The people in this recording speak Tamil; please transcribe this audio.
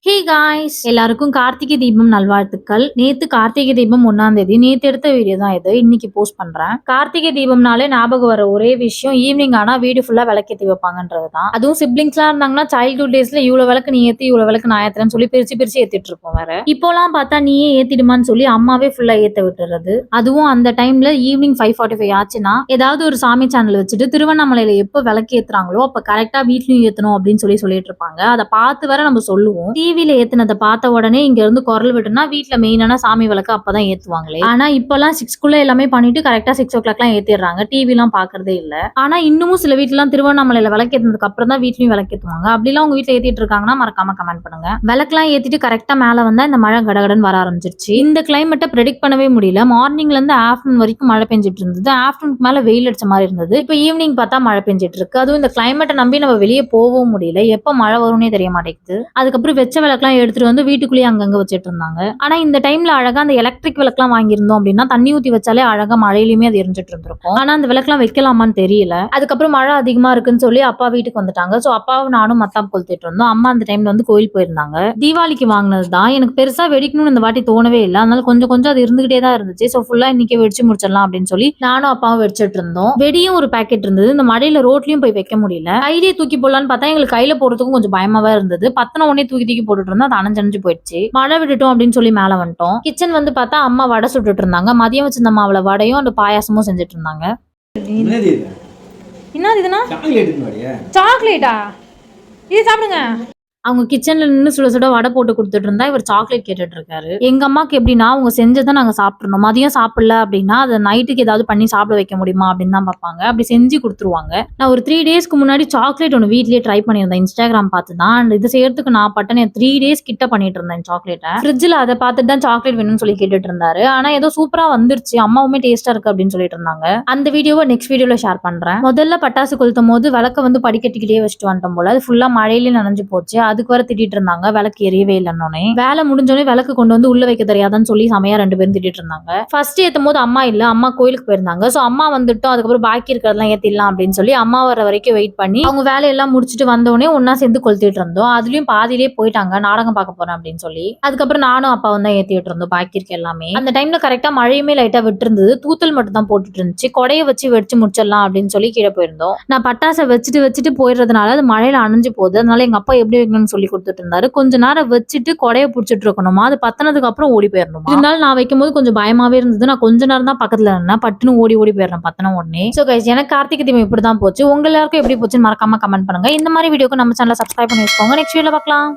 ஹே காய்ஸ், எல்லாருக்கும் கார்த்திகை தீபம் நல்வாழ்த்துக்கள். நேத்து கார்த்திகை தீபம் 1ஆம் தேதி. நேத்து எடுத்த வீடியோ தான் இது. இன்னைக்கு போஸ்ட் பண்றேன். கார்த்திகை தீபம்னாலே ஞாபகம் வர ஒரே விஷயம் ஈவினிங் ஆனா வீடு ஃபுல்லா விளக்கேத்தி வைப்பாங்கன்றதுதான். அதுவும் சிப்ளிங்ஸ் எல்லாம் இருந்தாங்கன்னா சைல்ட்ஹுட் டேஸ்ல இவ்வளவு விளக்கு நீ ஏத்தி இவ்வளவு விளக்கு நான் ஏத்துறேன்னு சொல்லி பிரிச்சு பிரிச்சு ஏத்திட்டு இருப்போம் வேற. இப்போலாம் பார்த்தா நீயே ஏத்திடுமான்னு சொல்லி அம்மாவே ஃபுல்லா ஏத்த விட்டுறது. அதுவும் அந்த டைம்ல ஈவினிங் 5:45 ஆச்சுன்னா ஏதாவது ஒரு சாமி சேனல் வச்சுட்டு திருவண்ணாமலையில எப்போ விளக்கு ஏத்துறாங்களோ அப்ப கரெக்டா வீட்லயும் ஏத்தணும் அப்படின்னு சொல்லிட்டு இருப்பாங்க. அதை பார்த்து வர நம்ம சொல்லுவோம். டிவில ஏத்துனதை பார்த்த உடனே இங்க இருந்து குரல் விட்டுனா வீட்டுல மெயினான சாமி விளக்கு அப்பதான் ஏத்துவாங்களே. ஆனா இப்பெல்லாம் 6க்குள்ள எல்லாமே பண்ணிட்டு கரெக்டா 6 o'clock எல்லாம் ஏத்திடுறாங்க. டிவி எல்லாம் பாக்குறதே இல்ல. ஆனா இன்னமும் சில வீட்டுல எல்லாம் திருவண்ணாமலையில விளக்கு ஏத்தினதுக்கு அப்புறம் தான் வீட்லயும் விளக்கு ஏத்துவாங்க. அப்படிலாம் உங்க வீட்டுல ஏத்திட்டு இருக்காங்கன்னா மறக்காம கமெண்ட் பண்ணுங்க. விளக்கெல்லாம் ஏத்திட்டு கரெக்டா மேல வந்தா இந்த மழை கடகடன் வர ஆரம்பிச்சிருச்சு. இந்த கிளைமேட்டை ப்ரெடிக்ட் பண்ணவே முடியல. மார்னிங்ல இருந்து ஆஃப்டர்நூன் வரைக்கும் மழை பெஞ்சிட்டு இருந்தது. ஆஃப்டர்நூனுக்கு மேல வெயில் அடிச்ச மாதிரி இருந்தது. இப்ப ஈவினிங் பார்த்தா மழை பெஞ்சிட்டு இருக்கு. அதுவும் இந்த கிளைமேட்டை நம்பி நம்ம வெளியே போகவும் முடியல. எப்ப மழை வரும்னே தெரிய மாட்டேங்குது. அதுக்கப்புறம் வெச்ச விளக்கெல்லாம் எடுத்துட்டு வந்து வீட்டுக்குள்ளேயே அங்கங்க வச்சிட்டு இருந்தாங்க. ஆனா இந்த டைம்ல அழகா அந்த எலக்ட்ரிக் விளக்கெல்லாம் வாங்கியிருந்தோம் அப்படின்னா தண்ணி ஊத்தி வச்சாலே அழகா மழையிலுமே அது எரிஞ்சிட்டு இருந்திருக்கும். ஆனா அந்த விளக்கெல்லாம் வைக்கலாமான்னு தெரியல. அதுக்கப்புறம் மழை அதிகமா இருக்குன்னு சொல்லி அப்பா வீட்டுக்கு வந்துட்டாங்க. சோ அப்பாவும் நானும் மத்தாப்பு கொளுத்திட்டு இருந்தோம். அம்மா அந்த டைம்ல வந்து கோயில் போயிருந்தாங்க. தீபாவளிக்கு வாங்கினதுதான். எனக்கு பெருசா வெடிக்கணும்னு இந்த வாட்டி தோணவே இல்லை. அதனால கொஞ்சம் கொஞ்சம் அது இருந்துகிட்டே தான் இருந்துச்சு. சோ ஃபுல்லா இன்னைக்கு வெடிச்சு முடிச்சிடலாம் அப்படின்னு சொல்லி நானும் அப்பாவும் வெடிச்சிட்டு இருந்தோம். வெடியும் ஒரு பேக்கெட் இருந்தது. இந்த மழையில ரோட்லயும் போய் வைக்க முடியல. கையிலேயே தூக்கி போடலான்னு பார்த்தா எங்களுக்கு கையில போடுறதுக்கும் கொஞ்சம் பயமாவே இருந்தது. பத்தின உடனே தூக்கி தூக்கி போட்டுட்டு இருந்தா அது அணைஞ்சு போயிடுச்சு. மழை விட்டுட்டோம் அப்படின்னு சொல்லி மேல வந்துட்டோம். கிச்சன் வந்து பார்த்தா அம்மா வடை சுட்டுட்டு இருந்தாங்க. மதியம் வச்சிருந்த மாவுல வடையும் அந்த பாயாசமும் செஞ்சுட்டு இருந்தாங்க. என்ன இதுனா சாக்லேட்டா? இது சாப்பிடுங்க. அவங்க கிச்சன்ல நின்று சுட சுட வடை போட்டு கொடுத்துட்டு இருந்தா இவர் சாக்லேட் கேட்டுட்டு இருக்காரு. எங்க அம்மாக்கு எப்படின்னா அவங்க செஞ்சதை நாங்க சாப்பிடணும். மதியம் சாப்பிடல அப்படின்னா அதை நைட்டுக்கு ஏதாவது பண்ணி சாப்பிட வைக்க முடியுமா அப்படின்னு தான் பார்ப்பாங்க. அப்படி செஞ்சு கொடுத்துருவாங்க. நான் ஒரு 3 டேஸ்க்கு முன்னாடி சாக்லேட் ஒன்று வீட்லயே ட்ரை பண்ணியிருந்தேன். இன்ஸ்டாகிராம் பார்த்து தான். அண்ட் இது செய்யறதுக்கு நான் பட்டனே 3 டேஸ் கிட்ட பண்ணிட்டு இருந்தேன் சாக்லேட்டை. ஃப்ரிட்ஜில் அதை பார்த்துட்டு தான் சாக்லேட் வேணும்னு சொல்லி கேட்டுட்டு இருந்தாரு. ஆனா ஏதோ சூப்பரா வந்துருச்சு. அம்மாவுமே டேஸ்டா இருக்கு அப்படின்னு சொல்லிட்டு இருந்தாங்க. அந்த வீடியோவை நெக்ஸ்ட் வீடியோல ஷேர் பண்றேன். முதல்ல பட்டாசு கொளுத்தும் போது விளக்க வந்து படிக்கட்டுக்கிட்டே வச்சுட்டு வந்துட்டோம் போல. அது ஃபுல்லா மழையிலே நனைஞ்சு போச்சு. அதுக்கு வர திட்டிட்டு இருந்தாங்க. விளக்கு எரியவே இல்லைன்னொன்னே. வேலை முடிஞ்சோடனே விளக்கு கொண்டு வந்து உள்ள வைக்க தெரியாதான்னு சொல்லி சமையா 2 பேரும் திட்டிட்டு இருந்தாங்க. ஃபர்ஸ்ட் ஏத்தும் போது அம்மா இல்ல, அம்மா கோயிலுக்கு போயிருந்தாங்க. சோ அம்மா வந்துட்டோம். அதுக்கப்புறம் பாக்கி இருக்கிறதெல்லாம் ஏத்திடலாம் அப்படின்னு சொல்லி அம்மா வர வரைக்கும் வெயிட் பண்ணி அவங்க வேலையெல்லாம் முடிச்சுட்டு வந்தோடனே ஒன்னா சேர்ந்து கொளுத்திட்டு இருந்தோம். அதுலயும் பாதியிலே போயிட்டாங்க. நாடகம் பார்க்க போறேன் அப்படின்னு சொல்லி. அதுக்கப்புறம் நானும் அப்பாவும் தான் ஏத்திட்டு இருந்தோம் பாக்கி இருக்க எல்லாமே. அந்த டைம்ல கரெக்டா மழையுமே லைட்டா விட்டு இருந்தது. தூத்தல் மட்டும் தான் போட்டுட்டு இருந்துச்சு. கொடையை வச்சு வெடிச்சு முடிச்சிடலாம் அப்படின்னு சொல்லி கீழே போயிருந்தோம். நான் பட்டாசை வச்சுட்டு போயிடுறதுனால அது மழையில அணைஞ்சு போகுது. அதனால எங்க அப்பா எப்படி வைக்கணும்னு சொல்லி கொடுத்துட்டு இருந்தாரு. கொஞ்ச நேரம் வச்சுட்டு கொடையை புடிச்சிட்டு இருக்கணுமா, அது பத்தினதுக்கு அப்புறம் ஓடி போயிடணுமா. இருந்தாலும் நான் வைக்கும் போது கொஞ்சம் பயமாவே இருந்தது. நான் கொஞ்ச நேரம் தான் பக்கத்துல இருந்தேன். பட்டுன்னு ஓடி போயிடுறேன் பத்தின உடனே. சோ கைஸ், எனக்கு கார்த்திகை தீபம் இப்படிதான் போச்சு. உங்க எல்லாருக்கும் எப்படி போச்சுன்னு மறக்காம கமெண்ட் பண்ணுங்க. இந்த மாதிரி வீடியோக்கு நம்ம சேனலை சப்ஸ்கிரைப் பண்ணி வச்சுக்கோங்க. நெக்ஸ்ட் வீடியோல பார்க்கலாம்.